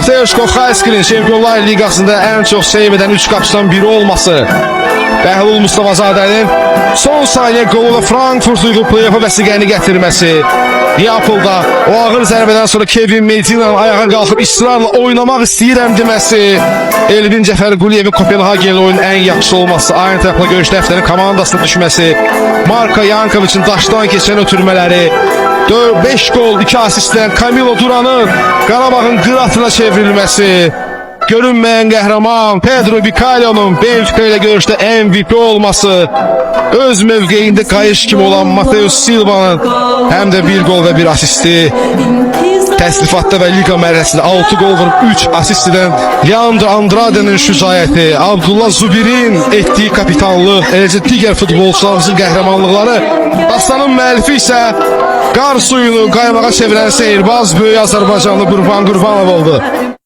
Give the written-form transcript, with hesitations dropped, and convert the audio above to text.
Mateusz Kochaysky'nin Şampiyonlar Liqasında ən çox seyv edən 3 qapıçıdan biri olması, Bəhlul Mustafazadənin son saniyə qoluyla Frankfurtu yığıb play-off'a vəsiqəni gətirməsi, Neapolda o ağır zərbədən sonra Kevin Medina'nın ayağa qalxıb israrla oynamaq istəyirəm deməsi, Elvin Cəfərquliyevin Kopenhagen'li oyunun ən yaxşı olması, aynı tərəflə görüşdə həftənin komandasına düşməsi, Marko Yankovic'in daşdan keçən ötürmələri, 5 gol, 2 asistdən Camilo Duran'ın Qarabağın qıratına çevrilməsi, görünməyən qəhrəman Pedro Bicalio'nun Benfica ilə görüşdə MVP olması, öz mövqeyində qayış kimi olan Mateus Silva'nın həm də 1 gol və 1 asisti, təslifatda və liqa mərhələsində 6 gol vurub 3 asist edən Leandro Andrade'nin şücaəti, Abdullah Zubir'in etdiyi kapitanlıq, eləcə digər futbolçularımızın qəhrəmanlıqları, dastanın müəllifi isə qar suyunu qaymağa çevirən seyirbaz böyük Azərbaycanlı Qurban Qurbanov oldu.